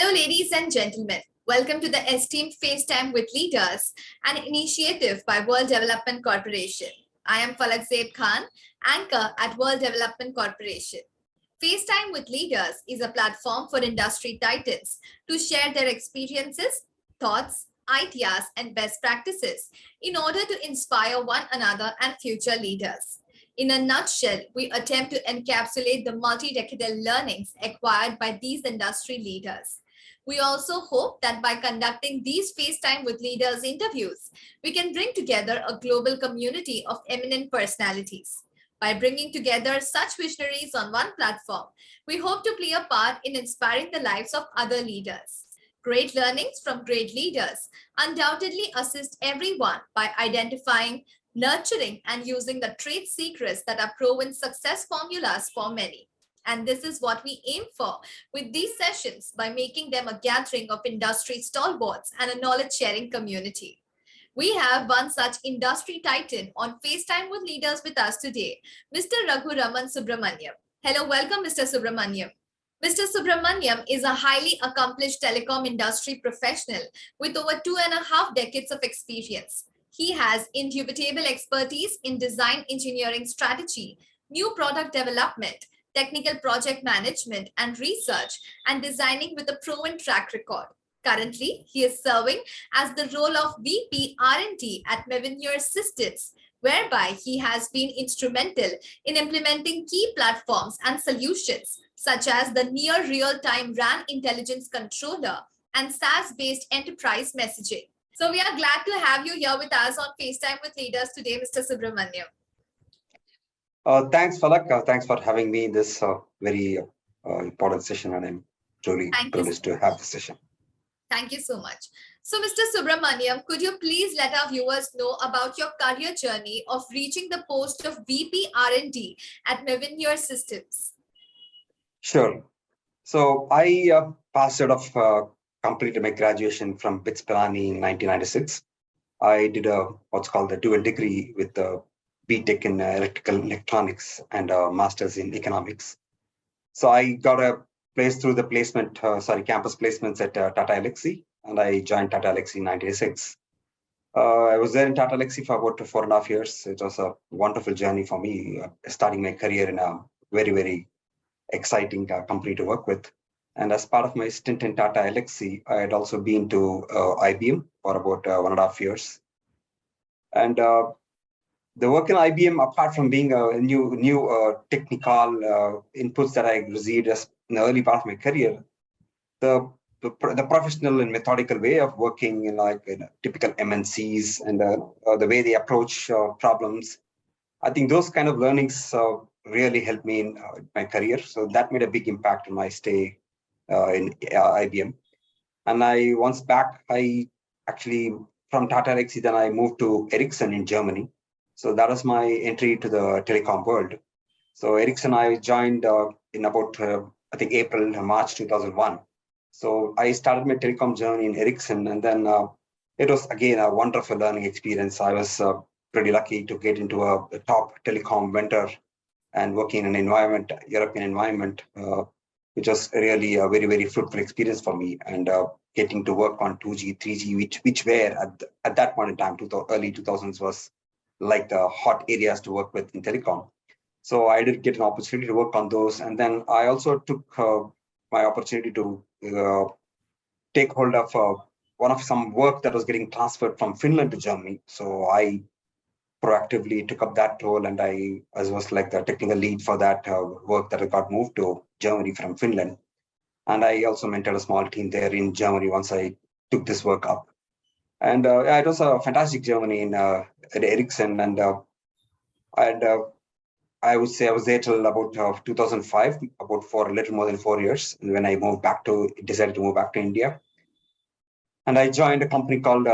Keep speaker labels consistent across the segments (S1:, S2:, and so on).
S1: Hello, ladies and gentlemen. Welcome to the Esteemed FaceTime with Leaders, an initiative by World Development Corporation. I am Falak Khan, anchor at World Development Corporation. FaceTime with Leaders is a platform for industry titans to share their experiences, thoughts, ideas, and best practices in order to inspire one another and future leaders. In a nutshell, we attempt to encapsulate the multi-decadal learnings acquired by these industry leaders. We also hope that by conducting these FaceTime with Leaders interviews, we can bring together a global community of eminent personalities. By bringing together such visionaries on one platform, we hope to play a part in inspiring the lives of other leaders. Great learnings from great leaders undoubtedly assist everyone by identifying, nurturing, and using the trade secrets that are proven success formulas for many. And this is what we aim for with these sessions by making them a gathering of industry stalwarts and a knowledge-sharing community. We have one such industry titan on FaceTime with Leaders with us today, Mr. Raghuraman Subramaniam. Hello, welcome, Mr. Subramaniam. Mr. Subramaniam is a highly accomplished telecom industry professional with over 2.5 decades of experience. He has indubitable expertise in design engineering strategy, new product development, technical project management and research, and designing with a proven track record. Currently, he is serving as the role of VP R&D at Mavenir Systems, whereby he has been instrumental in implementing key platforms and solutions, such as the near real-time RAN intelligence controller and SaaS-based enterprise messaging. So we are glad to have you here with us on FaceTime with Leaders today, Mr. Subramaniam.
S2: Thanks, Falak. Thanks for having me in this very important session, and I'm truly privileged to have this session.
S1: Thank you so much. So, Mr. Subramaniam, could you please let our viewers know about your career journey of reaching the post of VP R&D at Mavenir Systems?
S2: Sure. So I passed out of completed my graduation from BITS Pilani in 1996. I did what's called a dual degree with the BTech in electrical electronics and a master's in economics. So I got a place through the campus placements at Tata Elxsi, and I joined Tata Elxsi in 1996. I was there in Tata Elxsi for about 4.5 years. It was a wonderful journey for me, starting my career in a very, very exciting company to work with. And as part of my stint in Tata Elxsi, I had also been to IBM for about 1.5 years. And the work in IBM, apart from being a new technical inputs that I received as in the early part of my career, the professional and methodical way of working in typical MNCs and the way they approach problems, I think those kind of learnings really helped me in my career. So that made a big impact on my stay in IBM. And once back, I actually, from Tata Elxsi, then I moved to Ericsson in Germany. So that was my entry to the telecom world. So Ericsson, I joined in about, I think, March 2001. So I started my telecom journey in Ericsson, and then it was, again, a wonderful learning experience. I was pretty lucky to get into a top telecom vendor and working in an environment, European environment, which was really a very, very fruitful experience for me. And getting to work on 2G, 3G, which were at that point in time, early 2000s, was like the hot areas to work with in telecom. So I did get an opportunity to work on those. And then I also took my opportunity to take hold of some work that was getting transferred from Finland to Germany. So I proactively took up that role, and I was like the technical lead for that work that got moved to Germany from Finland. And I also mentored a small team there in Germany once I took this work up. And it was a fantastic journey at Ericsson, and I would say I was there till about 2005, for a little more than 4 years, and when I decided to move back to India. And I joined a company called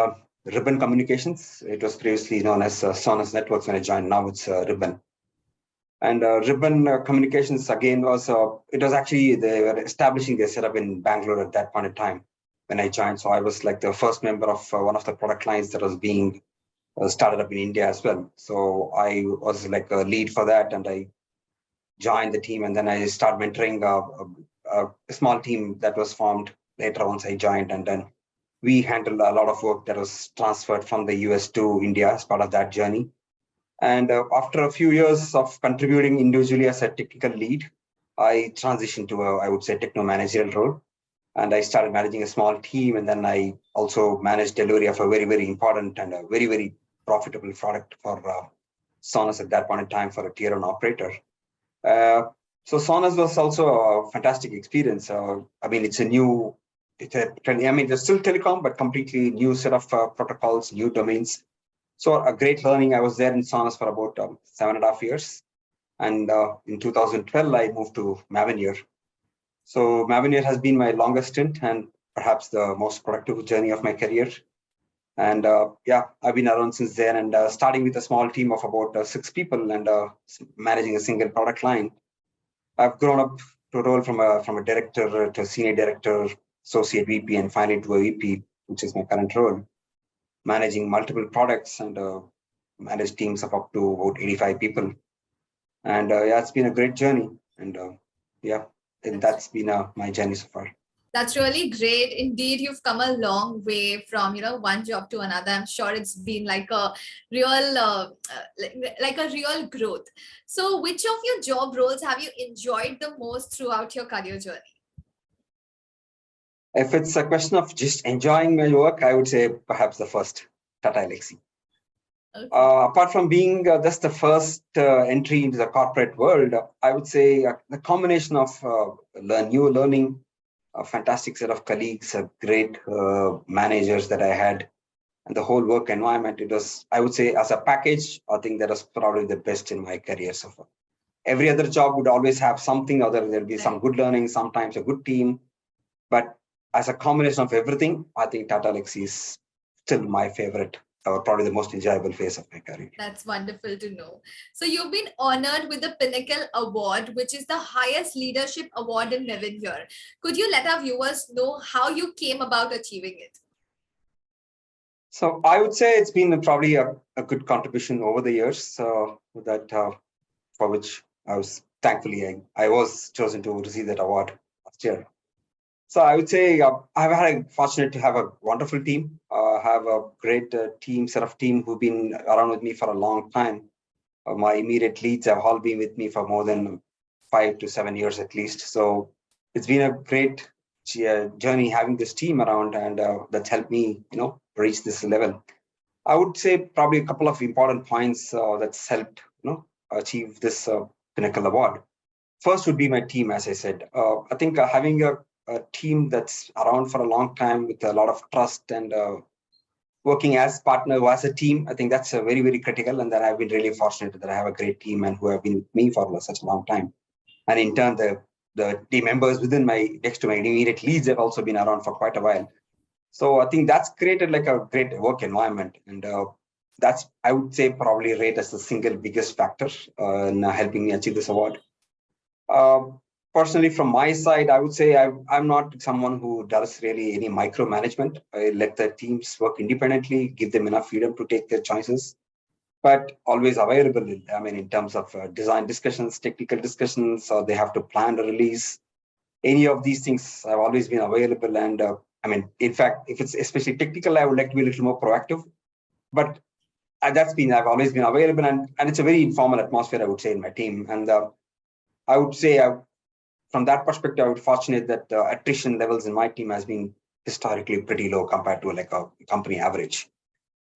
S2: Ribbon Communications. It was previously known as Sonos Networks when I joined. Now it's Ribbon. And Ribbon Communications, again, it was actually, they were establishing their setup in Bangalore at that point in time when I joined. So I was like the first member of one of the product lines that was being started up in India as well. So I was like a lead for that, and I joined the team, and then I started mentoring a small team that was formed later once I joined, and then we handled a lot of work that was transferred from the US to India as part of that journey. And after a few years of contributing individually as a technical lead, I transitioned to I would say, techno-managerial role. And I started managing a small team. And then I also managed delivery of a very, very important and a very, very profitable product for Sonos at that point in time for a tier 1 operator. So Sonos was also a fantastic experience. I mean, it's still telecom, but completely new set of protocols, new domains. So a great learning. I was there in Sonos for about 7.5 years. And in 2012, I moved to Mavenir. So Mavenir has been my longest stint and perhaps the most productive journey of my career. And I've been around since then, and starting with a small team of about 6 people and managing a single product line. I've grown up to a role from a director to a senior director, associate VP, and finally to a VP, which is my current role, managing multiple products and manage teams of up to about 85 people. And it's been a great journey. And that's been my journey so far.
S1: That's really great. Indeed, you've come a long way from, one job to another. I'm sure it's been like a real, like a real growth. So which of your job roles have you enjoyed the most throughout your career journey?
S2: If it's a question of just enjoying my work, I would say perhaps the first, Tata Elxsi. Okay. Apart from being just the first entry into the corporate world, I would say the combination of new learning, a fantastic set of colleagues, great managers that I had, and the whole work environment, it was, I would say, as a package, I think that was probably the best in my career so far. Every other job would always have something other. There'll be some good learning, sometimes a good team. But as a combination of everything, I think Tata Elxsi is still my favorite, probably the most enjoyable phase of my career.
S1: That's wonderful to know. So you've been honored with the Pinnacle Award, which is the highest leadership award in Mavenir. Could you let our viewers know how you came about achieving it?
S2: So I would say it's been probably a good contribution over the years for which I was thankfully I was chosen to receive that award last year. So I would say I've had fortunate to have a wonderful team, have a great set of team who've been around with me for a long time. My immediate leads have all been with me for more than 5 to 7 years at least. So it's been a great journey having this team around, and that's helped me, reach this level. I would say probably a couple of important points that's helped, achieve this Pinnacle Award. First would be my team, as I said. I think having a team that's around for a long time with a lot of trust and working as partner or as a team, I think that's very, very critical. And that I've been really fortunate that I have a great team and who have been with me for such a long time. And in turn, the team members within next to my immediate leads have also been around for quite a while. So I think that's created like a great work environment. And that's, I would say, probably rate as the single biggest factor in helping me achieve this award. Personally, from my side, I would say I'm not someone who does really any micromanagement. I let the teams work independently, give them enough freedom to take their choices, but always available. In terms of design discussions, technical discussions, or they have to plan the release. Any of these things, I've always been available. And in fact, if it's especially technical, I would like to be a little more proactive. But I've always been available, and it's a very informal atmosphere, I would say, in my team. And I would say, from that perspective, I would fortunate that attrition levels in my team has been historically pretty low compared to like a company average.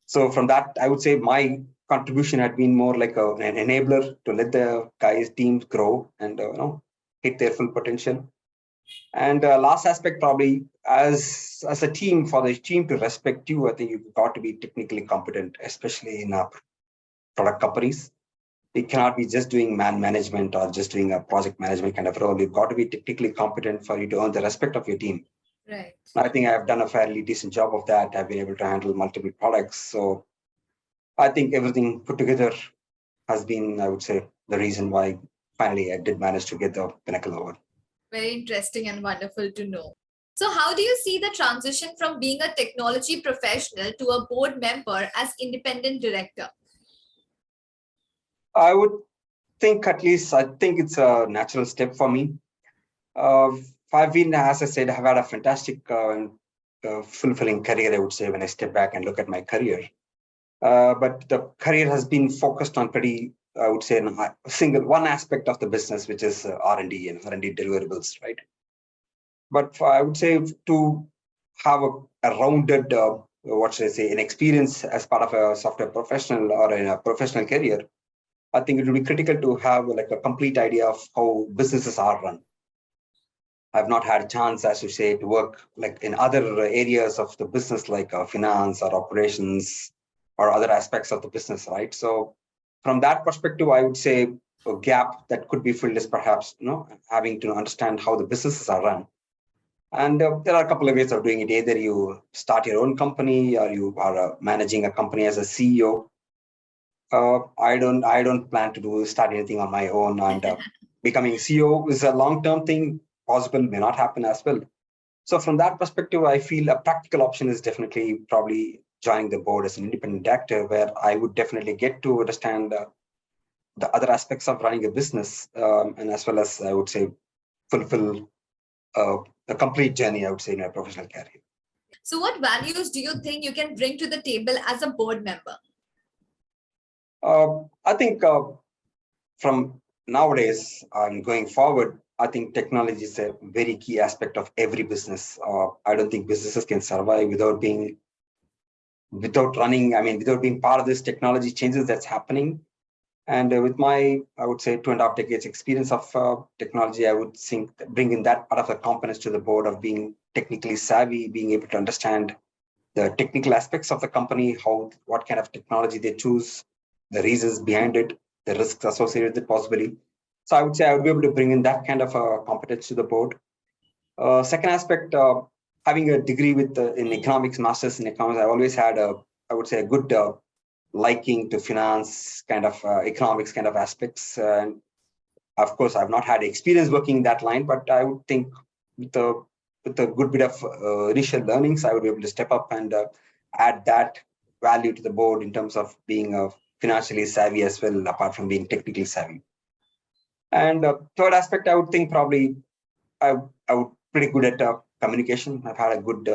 S2: So from that, I would say my contribution had been more like an enabler to let the teams grow and hit their full potential. And last aspect, probably as a team, for the team to respect you, I think you've got to be technically competent, especially in product companies. It cannot be just doing management or just doing a project management kind of role. You've got to be technically competent for you to earn the respect of your team.
S1: Right.
S2: I think I've done a fairly decent job of that. I've been able to handle multiple products. So I think everything put together has been, I would say, the reason why finally I did manage to get the Pinnacle Award.
S1: Very interesting and wonderful to know. So how do you see the transition from being a technology professional to a board member as independent director?
S2: I would think I think it's a natural step for me. I've been, as I said, I've had a fantastic fulfilling career, I would say, when I step back and look at my career. But the career has been focused on pretty, I would say, one aspect of the business, which is R&D and R&D deliverables, right? But I would say to have a rounded, what should I say, an experience as part of a software professional or in a professional career, I think it will be critical to have like a complete idea of how businesses are run. I've not had a chance, as you say, to work like in other areas of the business, like finance or operations or other aspects of the business, right? So from that perspective, I would say a gap that could be filled is perhaps, having to understand how the businesses are run. And there are a couple of ways of doing it. Either you start your own company or you are managing a company as a CEO. I don't plan to start anything on my own, and becoming CEO is a long-term thing. Possible, may not happen as well. So from that perspective, I feel a practical option is definitely probably joining the board as an independent director, where I would definitely get to understand the other aspects of running a business, and as well as I would say fulfill a complete journey, I would say, in my professional career.
S1: So what values do you think you can bring to the table as a board member?
S2: I think from nowadays and going forward, I think technology is a very key aspect of every business. I don't think businesses can survive without being part of this technology changes that's happening. And with my, I would say, 2.5 decades experience of technology, I would think bringing that part of the components to the board of being technically savvy, being able to understand the technical aspects of the company, what kind of technology they choose, the reasons behind it, the risks associated with it possibly. So I would say I would be able to bring in that kind of competence to the board. Second aspect, having a degree in economics, master's in economics, I always had I would say a good liking to finance kind of economics kind of aspects. And of course, I've not had experience working in that line, but I would think with a good bit of initial learnings, I would be able to step up and add that value to the board in terms of being financially savvy as well, apart from being technically savvy. And third aspect, I would think probably I would pretty good at communication. I've had a good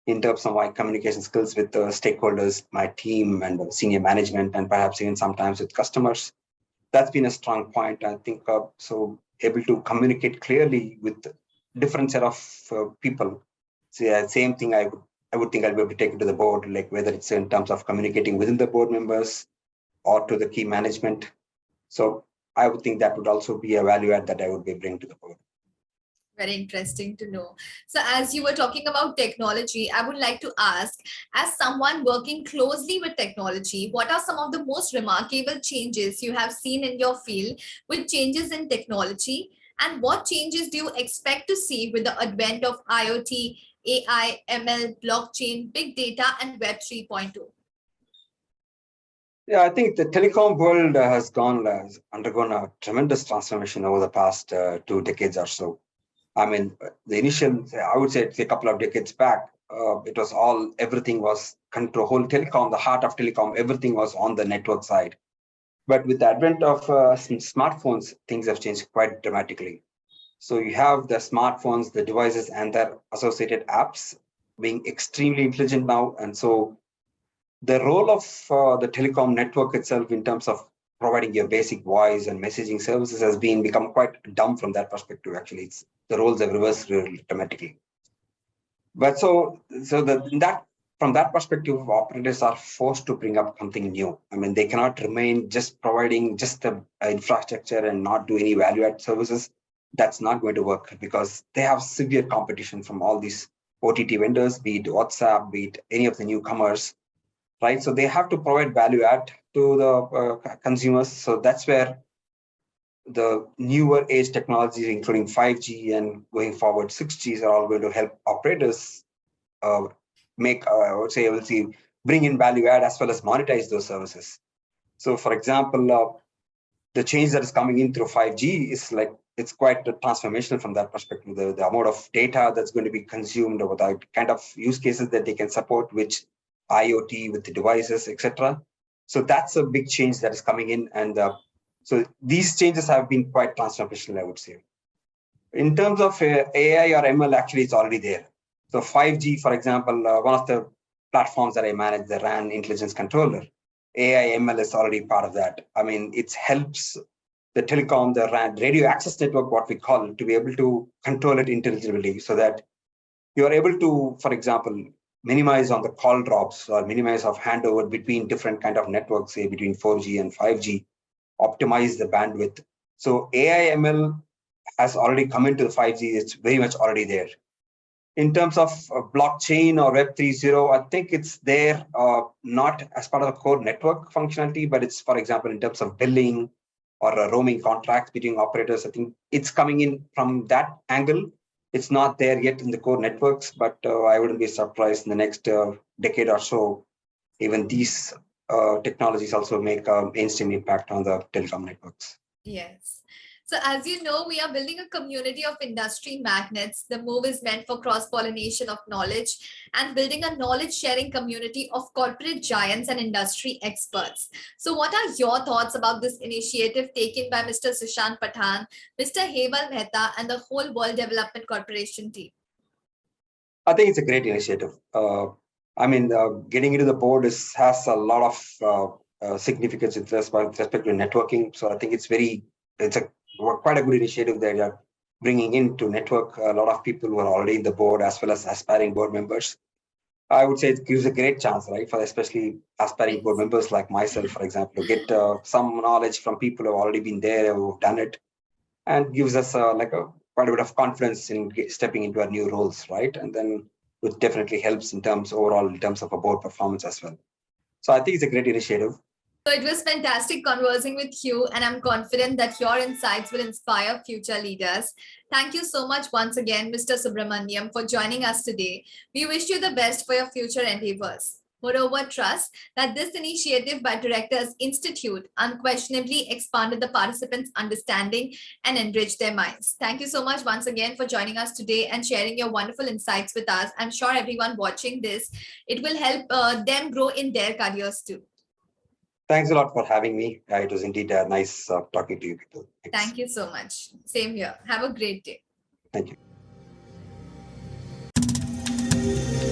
S2: in terms of my communication skills with stakeholders, my team and senior management, and perhaps even sometimes with customers. That's been a strong point. I think so able to communicate clearly with different set of people. So yeah, same thing I would think I'll be able to take it to the board, like whether it's in terms of communicating within the board members or to the key management. So I would think that would also be a value add that I would be bringing to the board.
S1: Very interesting to know. So as you were talking about technology, I would like to ask, as someone working closely with technology, what are some of the most remarkable changes you have seen in your field with changes in technology? And what changes do you expect to see with the advent of IoT, AI, ML, blockchain, big data, and Web 3.0?
S2: Yeah, I think the telecom world has undergone a tremendous transformation over the past 2 decades or so. I mean, the initial, I would say a couple of decades back, it was everything was control, whole telecom, the heart of telecom, everything was on the network side. But with the advent of smartphones, things have changed quite dramatically. So you have the smartphones, the devices, and their associated apps being extremely intelligent now. And so the role of the telecom network itself in terms of providing your basic voice and messaging services has become quite dumb from that perspective. Actually, the roles have reversed really dramatically. But from that perspective, operators are forced to bring up something new. I mean, they cannot remain just providing just the infrastructure and not do any value add services. That's not going to work because they have severe competition from all these OTT vendors, be it WhatsApp, be it any of the newcomers, right? So they have to provide value add to the consumers. So that's where the newer age technologies, including 5G and going forward 6Gs, are all going to help operators I would say, bring in value add as well as monetize those services. So, for example, the change that is coming in through 5G is it's quite transformational from that perspective. The amount of data that's going to be consumed, or the kind of use cases that they can support, which IoT with the devices, etc. So that's a big change that is coming in, and so these changes have been quite transformational, I would say. In terms of AI or ML, actually, it's already there. So 5G, for example, one of the platforms that I manage, the RAN intelligence controller, AI ML is already part of that. I mean, it helps the telecom, the RAN, radio access network, what we call, to be able to control it intelligently so that you are able to, for example, minimize on the call drops or minimize of handover between different kind of networks, say between 4G and 5G, optimize the bandwidth. So AI ML has already come into the 5G. It's very much already there. In terms of blockchain or Web 3.0, I think it's there, not as part of the core network functionality, but it's, for example, in terms of billing or roaming contracts between operators. I think it's coming in from that angle. It's not there yet in the core networks, but I wouldn't be surprised in the next decade or so, even these technologies also make a mainstream impact on the telecom networks.
S1: Yes. So as you know, we are building a community of industry magnets. The move is meant for cross-pollination of knowledge and building a knowledge-sharing community of corporate giants and industry experts. So what are your thoughts about this initiative taken by Mr. Sushant Pathan, Mr. Hemal Mehta, and the whole World Development Corporation team?
S2: I think it's a great initiative. Getting into the board has a lot of significance with respect to networking. So I think it's quite a good initiative that you're bringing in to network a lot of people who are already in the board as well as aspiring board members. I would say it gives a great chance, right, for especially aspiring board members like myself, for example, to get some knowledge from people who have already been there, who've done it, and gives us quite a bit of confidence in stepping into our new roles, right? And then which definitely helps in terms of a board performance as well. So I think it's a great initiative.
S1: So it was fantastic conversing with you, and I'm confident that your insights will inspire future leaders. Thank you so much once again, Mr. Subramaniam, for joining us today. We wish you the best for your future endeavors. Moreover, trust that this initiative by Directors Institute unquestionably expanded the participants' understanding and enriched their minds. Thank you so much once again for joining us today and sharing your wonderful insights with us. I'm sure everyone watching this, it will help them grow in their careers too.
S2: Thanks a lot for having me. It was indeed nice talking to you people. Thanks.
S1: Thank you so much. Same here. Have a great day.
S2: Thank you.